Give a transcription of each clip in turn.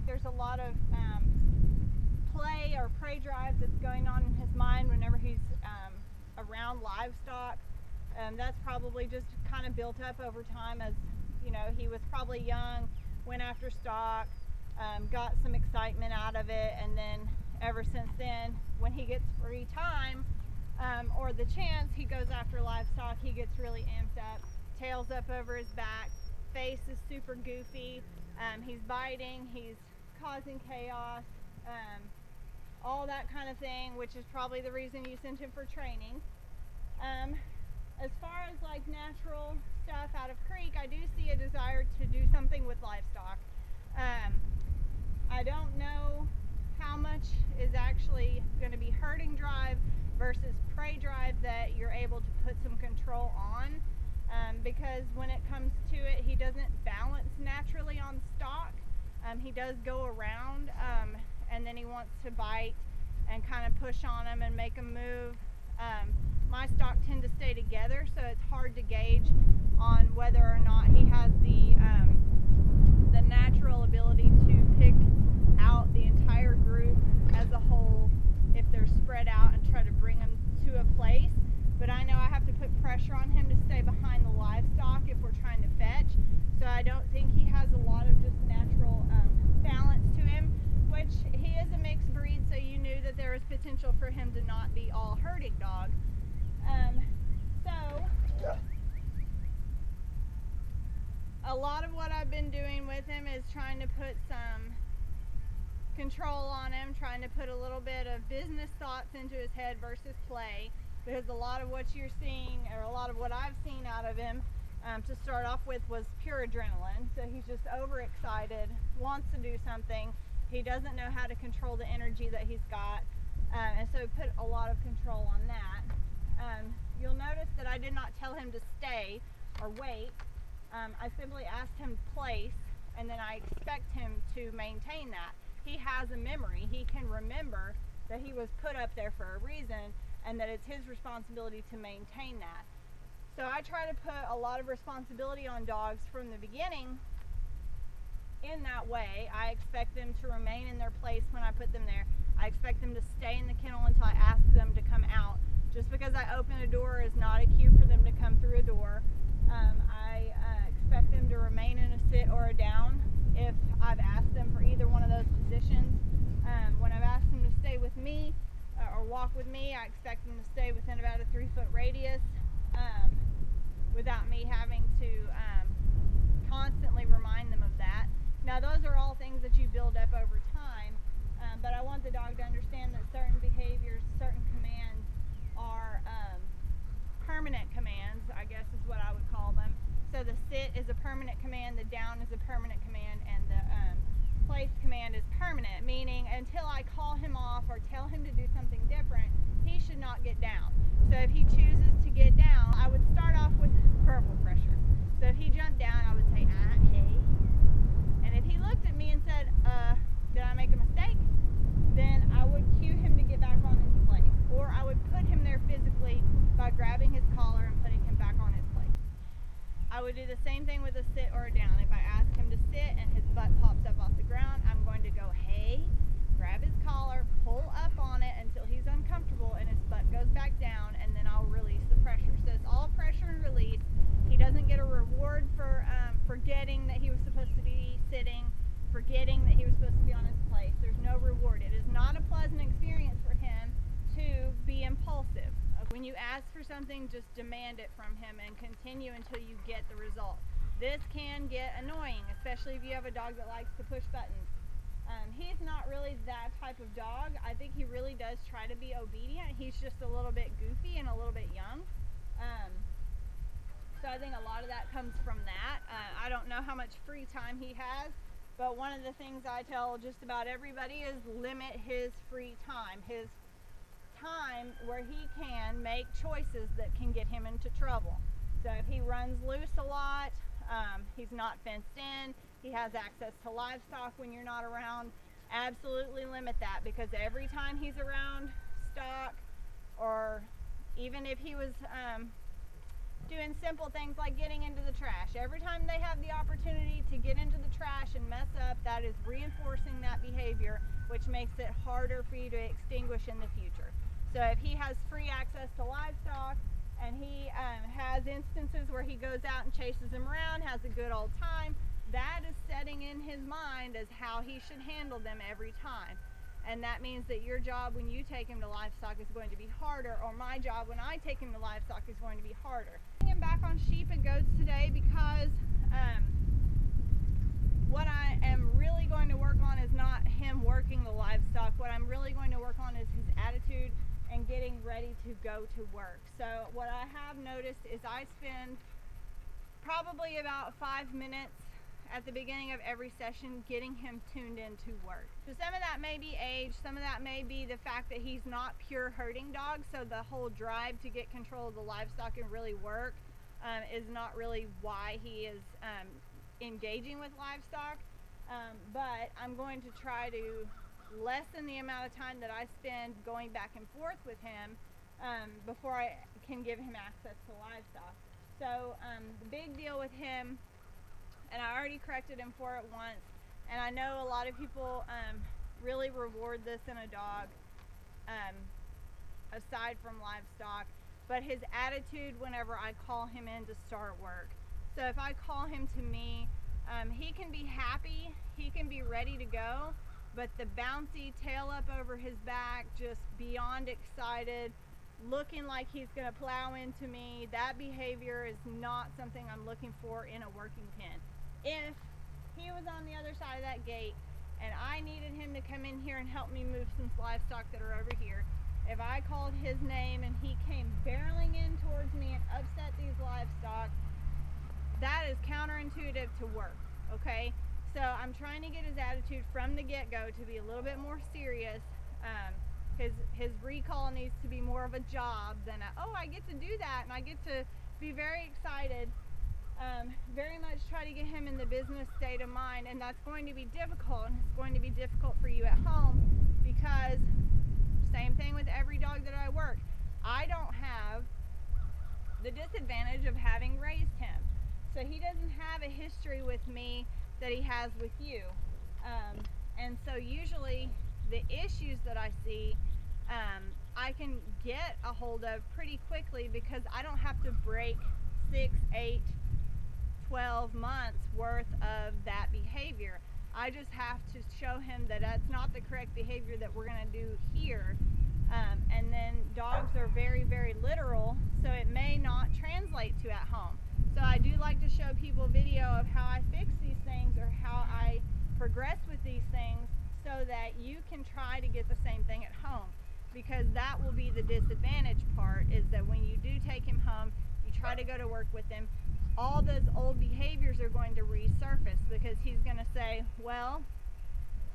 think there's a lot of play or prey drive that's going on in his mind whenever he's around livestock. That's probably just kind of built up over time as, you know, he was probably young, went after stock, got some excitement out of it, and then ever since then, when he gets free time or the chance, he goes after livestock. He gets really amped up, tails up over his back, face is super goofy, he's biting, he's causing chaos, all that kind of thing, which is probably the reason you sent him for training. As far as like natural stuff out of creek, I do see a desire to do something with livestock. I don't know how much is actually going to be herding drive versus prey drive that you're able to put some control on, because when it comes to it, he doesn't balance naturally on stock. He does go around, and then he wants to bite and kind of push on them and make them move. My stock tend to stay together, so it's hard to gauge on whether or not he has the natural ability to pick out the entire group as a whole if they're spread out and try to bring them to a place. But I know I have to put pressure on him to stay behind the livestock if we're trying to fetch. So I don't think he has a lot of just natural balance to him, which he is a mixed breed, so you knew that there was potential for him to not be all herding dog. A lot of what I've been doing with him is trying to put some control on him, trying to put a little bit of business thoughts into his head versus play, because a lot of what you're seeing, or a lot of what I've seen out of him to start off with, was pure adrenaline. So he's just overexcited, wants to do something. He doesn't know how to control the energy that he's got, and so put a lot of control on that. You'll notice that I did not tell him to stay or wait. I simply asked him place, and then I expect him to maintain that. He has a memory. He can remember that he was put up there for a reason, and that it's his responsibility to maintain that. So I try to put a lot of responsibility on dogs from the beginning. In that way, I expect them to remain in their place when I put them there. I expect them to stay in the kennel until I ask them to come out. Just because I open a door is not a cue for them to come through a door. I expect them to remain in a sit or a down if I've asked them for either one of those positions. When I've asked them to stay with me or walk with me, I expect them to stay within about a 3-foot radius without me having to constantly remind them of that. Now those are all things that you build up over time, but I want the dog to understand that certain behaviors, certain commands are permanent commands, I guess is what I would call them. So the sit is a permanent command, the down is a permanent command, and the place command is permanent, meaning until I call him off or tell him to do something different, he should not get down. So if he chooses to get down, I would start off with verbal pressure. So if he jumped down, I would say, hey. And if he looked at me and said, did I make a mistake? Then I would cue him to get back on his place. Or I would put him there physically by grabbing his collar and putting him back on his place. I would do the same thing with a sit or a down. If I ask him to sit and his butt pops up off the ground, I'm going to go, hey, grab his collar, pull up on it until he's uncomfortable and his butt goes back down, and then I'll release the pressure. So it's all pressure and release. He doesn't get a reward for forgetting that he was supposed to be sitting, forgetting that he was supposed to be on his place. There's no reward. It is not a pleasant experience for him to be impulsive. When you ask for something, just demand it from him and continue until you get the result. This can get annoying, especially if you have a dog that likes to push buttons. He's not really that type of dog. I think he really does try to be obedient. He's just a little bit goofy and a little bit young. So I think a lot of that comes from that. I don't know how much free time he has, but one of the things I tell just about everybody is limit his free time. His time where he can make choices that can get him into trouble. So if he runs loose a lot, he's not fenced in, he has access to livestock when you're not around, absolutely limit that, because every time he's around stock, or even if he was doing simple things like getting into the trash. Every time they have the opportunity to get into the trash and mess up, that is reinforcing that behavior, which makes it harder for you to extinguish in the future. So if he has free access to livestock and he has instances where he goes out and chases them around, has a good old time, that is setting in his mind as how he should handle them every time. And that means that your job when you take him to livestock is going to be harder, or my job when I take him to livestock is going to be harder. Bring him back on sheep and goats today because what I am really going to work on is not him working the livestock. What I'm really going to work on is his attitude and getting ready to go to work. So what I have noticed is I spend probably about 5 minutes at the beginning of every session getting him tuned into work. So some of that may be age, some of that may be the fact that he's not pure herding dog, so the whole drive to get control of the livestock and really work is not really why he is engaging with livestock. But I'm going to try to lessen the amount of time that I spend going back and forth with him before I can give him access to livestock. So the big deal with him, and I already corrected him for it once, and I know a lot of people really reward this in a dog aside from livestock, but his attitude whenever I call him in to start work. So if I call him to me, he can be happy, he can be ready to go, but the bouncy tail up over his back, just beyond excited, looking like he's going to plow into me, that behavior is not something I'm looking for in a working pen. If he was on the other side of that gate and I needed him to come in here and help me move some livestock that are over here, if I called his name and he came barreling in towards me and upset these livestock, that is counterintuitive to work, okay? So I'm trying to get his attitude from the get-go to be a little bit more serious. His recall needs to be more of a job than oh, I get to do that and I get to be very excited. Very much try to get him in the business state of mind, and that's going to be difficult, and it's going to be difficult for you at home because same thing with every dog that I work. I don't have the disadvantage of having raised him, so he doesn't have a history with me that he has with you, and so usually the issues that I see I can get a hold of pretty quickly because I don't have to break 6, 8, 12 months worth of that behavior. I just have to show him that that's not the correct behavior that we're going to do here. And then dogs are very, very literal, so it may not translate to at home. So I do like to show people video of how I fix these things or how I progress with these things so that you can try to get the same thing at home. Because that will be the disadvantage part, is that when you do take him home, you try to go to work with him, all those old behaviors are going to resurface because he's going to say, well,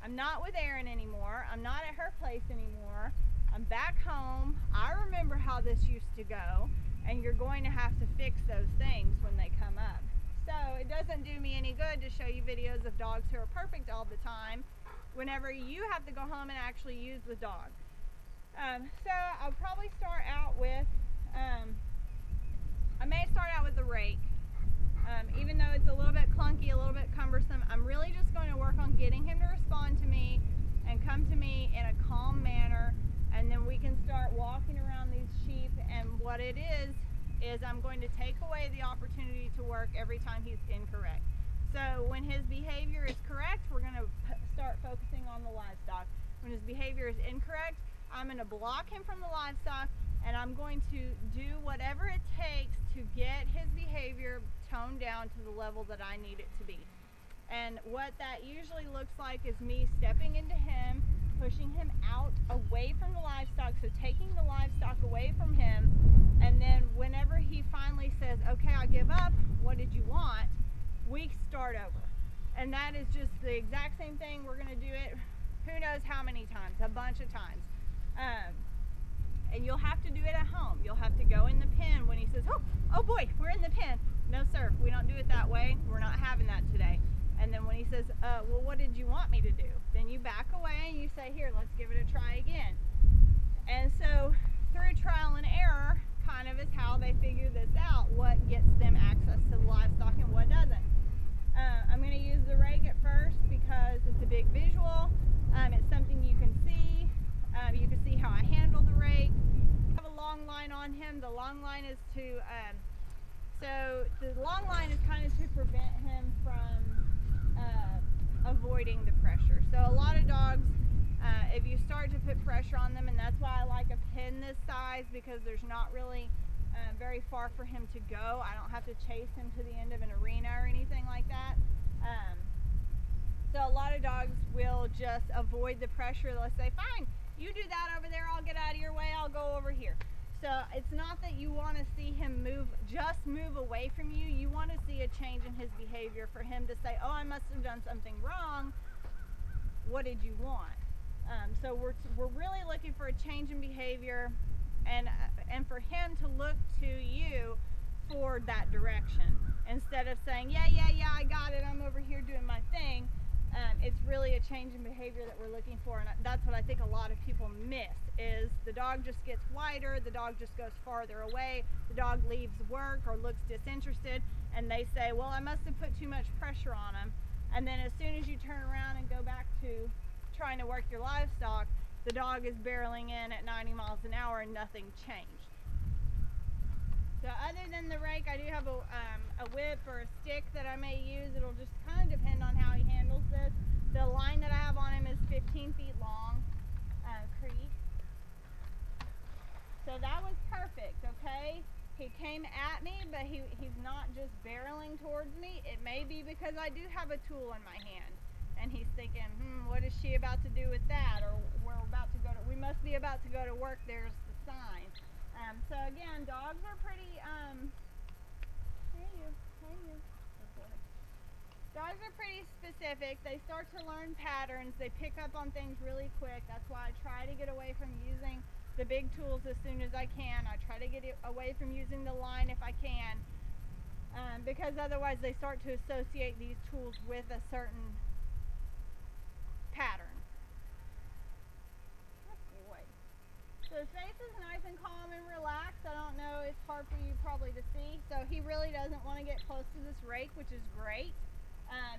I'm not with Erin anymore, I'm not at her place anymore, I'm back home, I remember how this used to go, and you're going to have to fix those things when they come up. So it doesn't do me any good to show you videos of dogs who are perfect all the time whenever you have to go home and actually use the dog. So I'll probably start out with, I may start out with the rake. Even though it's a little bit clunky, a little bit cumbersome, I'm really just going to work on getting him to respond to me and come to me in a calm manner, and then we can start walking around these sheep. And what it is I'm going to take away the opportunity to work every time he's incorrect. So when his behavior is correct, we're going to start focusing on the livestock. When his behavior is incorrect, I'm going to block him from the livestock, and I'm going to do whatever it takes to get his behavior toned down to the level that I need it to be. And what that usually looks like is me stepping into him, pushing him out away from the livestock, so taking the livestock away from him, and then whenever he finally says, okay, I give up, what did you want, we start over. And that is just the exact same thing. We're going to do it who knows how many times, a bunch of times. And you'll have to do it at home. You'll have to go in the pen when he says, oh boy, we're in the pen. No sir, we don't do it that way. We're not having that today. And then when he says, well, what did you want me to do? Then you back away and you say, here, let's give it a try again. And so through trial and error, kind of is how they figure this out, what gets them access to the livestock and what doesn't. I'm going to use the rake at first because it's a big visual. It's something you can see. You can see how I handle the rake. I have a long line on him. The long line is to, so the long line is kind of to prevent him from avoiding the pressure. So a lot of dogs, if you start to put pressure on them, and that's why I like a pin this size, because there's not really very far for him to go. I don't have to chase him to the end of an arena or anything like that. So a lot of dogs will just avoid the pressure. They'll say, fine, you do that over there, I'll get out of your way, I'll go over here. So it's not that you want to see him move away from you. You want to see a change in his behavior for him to say, oh, I must have done something wrong. What did you want? So we're really looking for a change in behavior, and for him to look to you for that direction. Instead of saying, yeah, I got it, I'm over here doing my thing. It's really a change in behavior that we're looking for, and that's what I think a lot of people miss, is the dog just gets wider, the dog just goes farther away, the dog leaves work or looks disinterested, and they say, well, I must have put too much pressure on him. And then as soon as you turn around and go back to trying to work your livestock, the dog is barreling in at 90 miles an hour and nothing changed. So other than the rake, I do have a whip or a stick that I may use. It'll just kind of depend on how he handles this. The line that I have on him is 15 feet long, creek. So that was perfect, okay? He came at me, but he's not just barreling towards me. It may be because I do have a tool in my hand, and he's thinking, what is she about to do with that? Or we must be about to go to work, there's the sign. So again, dogs are pretty, dogs are pretty specific. They start to learn patterns. They pick up on things really quick. That's why I try to get away from using the big tools as soon as I can. I try to get away from using the line if I can, because otherwise they start to associate these tools with a certain pattern. So his face is nice and calm and relaxed. I don't know, it's hard for you probably to see. So he really doesn't want to get close to this rake, which is great.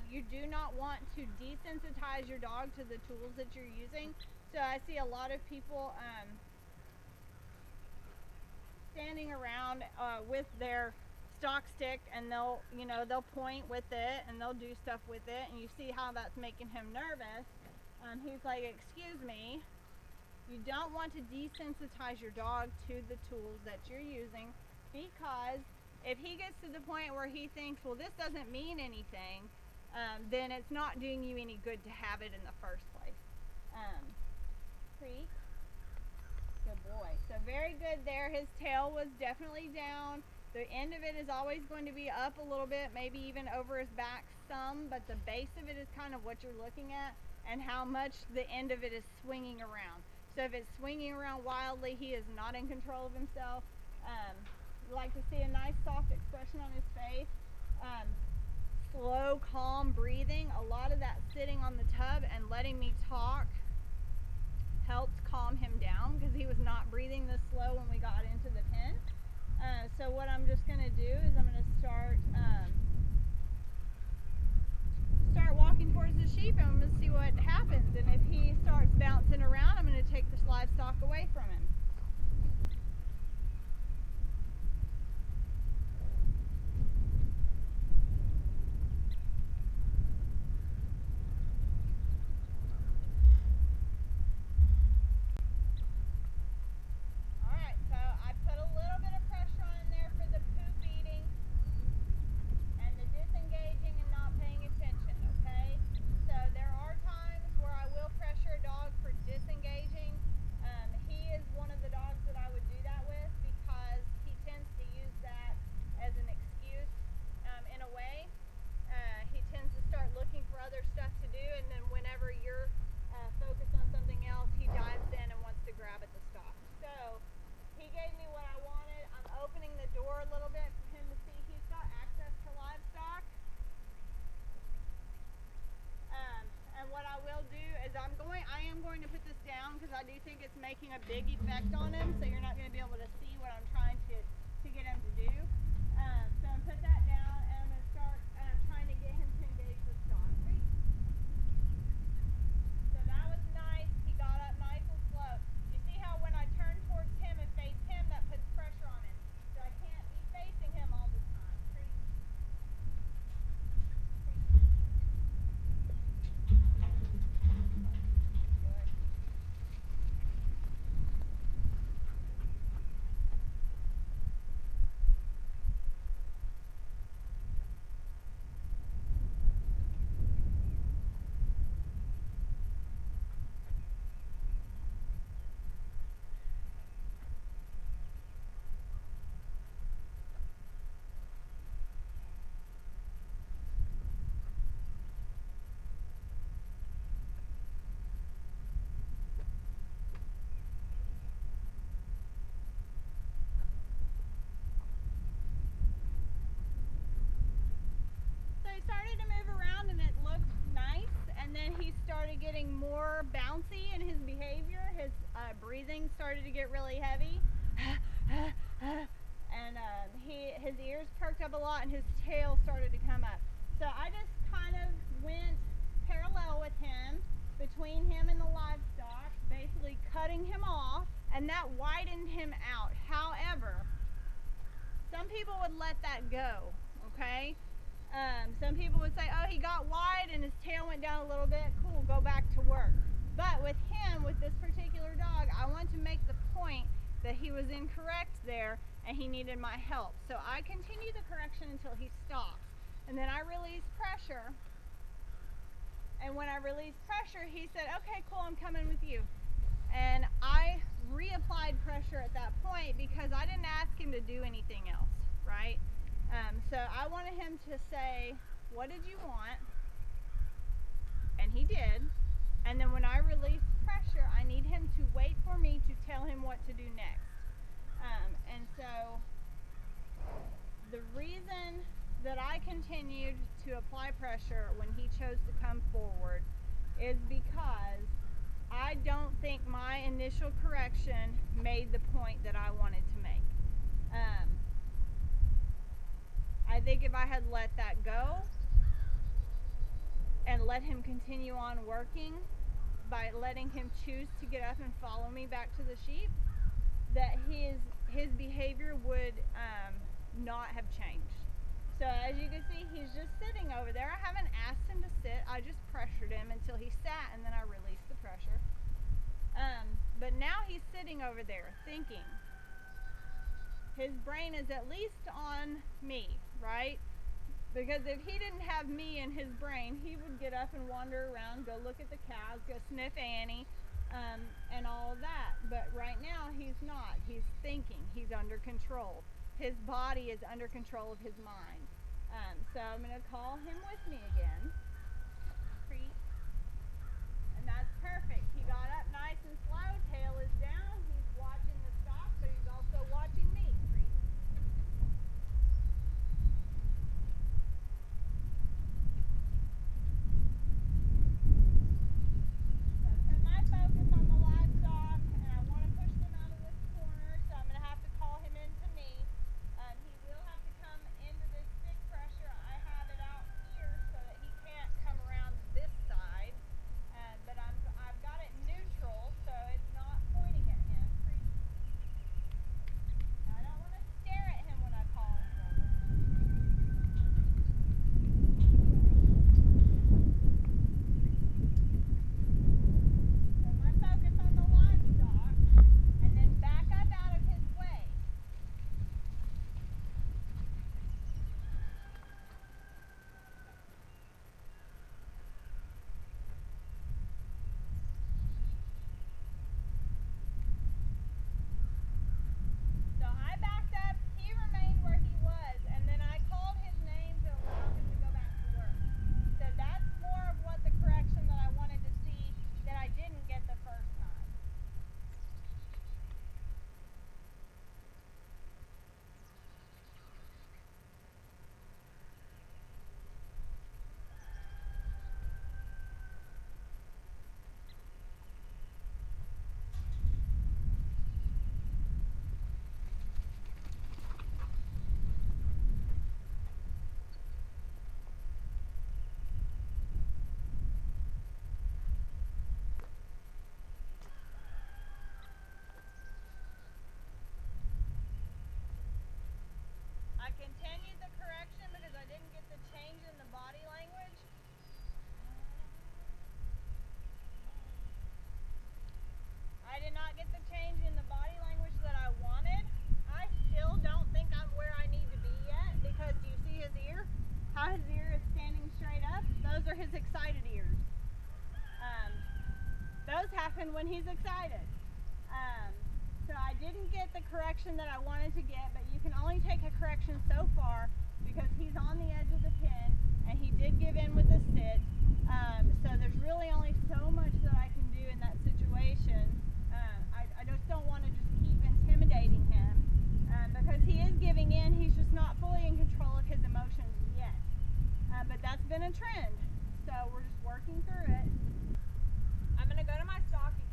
You do not want to desensitize your dog to the tools that you're using. So I see a lot of people standing around with their stock stick, and they'll point with it and they'll do stuff with it, and you see how that's making him nervous. He's like, excuse me. You don't want to desensitize your dog to the tools that you're using, because if he gets to the point where he thinks, well, this doesn't mean anything, then it's not doing you any good to have it in the first place. Creek. Good boy. So very good there. His tail was definitely down. The end of it is always going to be up a little bit, maybe even over his back some, but the base of it is kind of what you're looking at, and how much the end of it is swinging around. So if it's swinging around wildly, he is not in control of himself. You like to see a nice soft expression on his face. Slow, calm breathing. A lot of that sitting on the tub and letting me talk helped calm him down, because he was not breathing this slow when we got into the pen. So what I'm just going to do is I'm going to start walking towards the sheep, and I'm going to see what happens. And if he starts bouncing around, I'm going to take the livestock away from him. Alright, so I put a little bit of pressure on there for the poop eating and the disengaging and not paying attention, okay? So there are times where I will pressure a dog for disengaging. He is one of the dogs that I would do that with, because he tends to use that as an excuse in a way. He tends to start looking for other stuff to do, and then whenever you're focused on something else, he dives in and wants to grab at the stop. So he gave me what I wanted. I'm opening the door a little bit for him to see he's got access to livestock. And what I will do is I am going to put this down, because I do think it's making a big effect on him, so you're not going to be able to see what I'm trying to more bouncy in his behavior. His breathing started to get really heavy. And his ears perked up a lot and his tail started to come up. So I just kind of went parallel with him, between him and the livestock, basically cutting him off, and that widened him out. However, some people would let that go, okay? Some people would say, oh, he got wide and his tail went down a little bit, cool, go back to work. But with him, with this particular dog, I want to make the point that he was incorrect there and he needed my help. So I continue the correction until he stops. And then I release pressure. And when I released pressure, he said, okay, cool, I'm coming with you. And I reapplied pressure at that point because I didn't ask him to do anything else, right? So I wanted him to say, what did you want? And he did. And then when I released pressure, I need him to wait for me to tell him what to do next. And so the reason that I continued to apply pressure when he chose to come forward is because I don't think my initial correction made the point that I wanted to make. I think if I had let that go and let him continue on working by letting him choose to get up and follow me back to the sheep, that his behavior would not have changed. So as you can see, he's just sitting over there. I haven't asked him to sit. I just pressured him until he sat, and then I released the pressure. But now he's sitting over there thinking. His brain is at least on me, right? Because if he didn't have me in his brain, he would get up and wander around, go look at the cows, go sniff Annie, and all of that. But right now, he's not. He's thinking. He's under control. His body is under control of his mind. So I'm going to call him with me again. Creep. And that's perfect. He got up nice and slow. Tail is down. He's watching the stock, but he's also watching me. Creep. So put my focus on the livestock, and I want to push them out of this corner, so I'm going to have to call him into me. He will have to come into this stick pressure. I have it out here so that he can't come around this side. But I've got it neutral, so it's not pointing at him. Now, I don't want to stare at him when I call him forward. Put my focus on the livestock, and then back up out of his way. So I backed up, he remained where he was, and then I called his name to allow him to go back to work. So that's more of what the correction that I wanted to see that I didn't get the first time. I continued the correction because I didn't get the change in the body language. I did not get the change in the body language that I wanted. I still don't think I'm where I need to be yet because do you see his ear? How his ear is standing straight up? Those are his excited ears. Those happen when he's excited. So I didn't get the correction that I wanted to get, but you can only take a correction so far because he's on the edge of the pen and he did give in with the sit. So there's really only so much that I can do in that situation. I just don't want to just keep intimidating him because he is giving in. He's just not fully in control of his emotions yet. But that's been a trend. So we're just working through it. gonna go to my stocking